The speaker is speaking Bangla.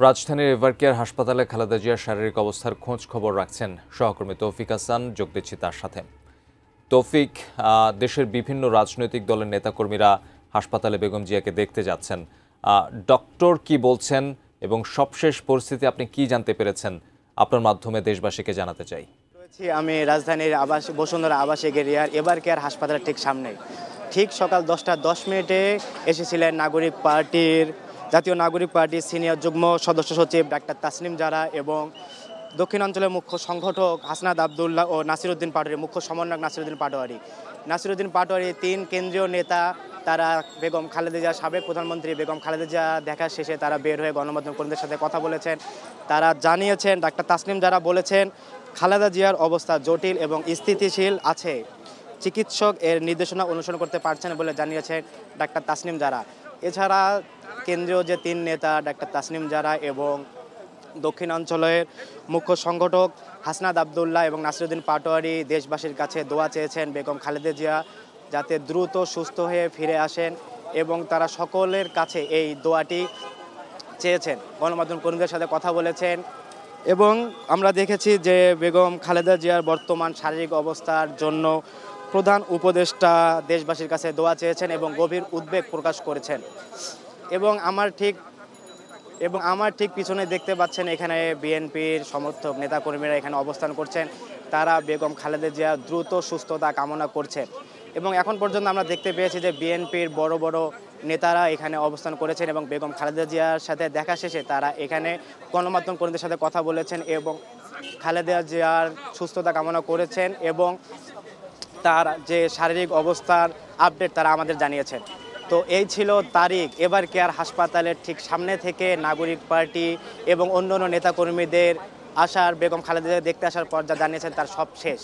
রাজধানীর এভারকেয়ার হাসপাতালে খালেদা জিয়ার শারীরিক অবস্থার খোঁজ খবর রাখছেন সহকর্মী তৌফিক হাসান। যোগ দিচ্ছি তার সাথে। তৌফিক, দেশের বিভিন্ন রাজনৈতিক দলের নেতাকর্মীরা হাসপাতালে বেগম জিয়াকে দেখতে যাচ্ছেন। ডক্টর কি বলছেন এবং সবশেষ পরিস্থিতি আপনি কি জানতে পেরেছেন আপনার মাধ্যমে দেশবাসীকে জানাতে চাই। আমি রাজধানীর বসুন্ধরা আবাসিক এরিয়ার এভারকেয়ার হাসপাতালের ঠিক সামনে ঠিক সকাল 10টা 10 মিনিটে এসেছিলেন জাতীয় নাগরিক পার্টির সিনিয়র যুগ্ম সদস্য সচিব ডাক্তার তাসনিম জারা এবং দক্ষিণাঞ্চলের মুখ্য সংগঠক হাসনাত আবদুল্লাহ ও নাসিরউদ্দিন পাটোয়ারি, মুখ্য সমন্বয়ক নাসিরউদ্দিন পাটোয়ারি 3 কেন্দ্রীয় নেতা। তারা বেগম খালেদা জিয়া, সাবেক প্রধানমন্ত্রী বেগম খালেদা জিয়া দেখা শেষে তারা বের হয়ে গণমাধ্যম কর্মীদের সাথে কথা বলেছেন। তারা জানিয়েছেন, ডাক্তার তাসনিম জারা বলেছেন, খালেদা জিয়ার অবস্থা জটিল এবং স্থিতিশীল আছে, চিকিৎসক এর নির্দেশনা অনুসরণ করতে পারছেন বলে জানিয়েছেন ডাক্তার তাসনিম জারা। এছাড়া কেন্দ্রীয় যে 3 নেতা ডাক্তার তাসনিম জারা এবং দক্ষিণাঞ্চলের মুখ্য সংগঠক হাসনাত আবদুল্লাহ এবং নাসিরউদ্দিন পাটোয়ারি দেশবাসীর কাছে দোয়া চেয়েছেন বেগম খালেদা জিয়া যাতে দ্রুত সুস্থ হয়ে ফিরে আসেন এবং তারা সকলের কাছে এই দোয়াটি চেয়েছেন। গণমাধ্যম কর্মীদের সাথে কথা বলেছেন এবং আমরা দেখেছি যে বেগম খালেদা জিয়ার বর্তমান শারীরিক অবস্থার জন্য প্রধান উপদেষ্টা দেশবাসীর কাছে দোয়া চেয়েছেন এবং গভীর উদ্বেগ প্রকাশ করেছেন। এবং আমার ঠিক পিছনে দেখতে পাচ্ছেন, এখানে বিএনপির সমর্থক নেতাকর্মীরা এখানে অবস্থান করছেন। তারা বেগম খালেদা জিয়ার দ্রুত সুস্থতা কামনা করছেন এবং এখন পর্যন্ত আমরা দেখতে পেয়েছি যে বিএনপির বড় বড় নেতারা এখানে অবস্থান করেছেন এবং বেগম খালেদা জিয়ার সাথে দেখা শেষে তারা এখানে গণমাধ্যম কর্মীদের সাথে কথা বলেছেন এবং খালেদা জিয়ার সুস্থতা কামনা করেছেন এবং তার যে শারীরিক অবস্থার আপডেট তারা আমাদের জানিয়েছেন। তো এই ছিল তারিখ এভারকেয়ার হাসপাতালের ঠিক সামনে থেকে নাগরিক পার্টি এবং অন্য নেতাকর্মীদের বেগম খালেদা জিয়া দেখতে আসার পর যা জানিয়েছেন তার সব শেষ।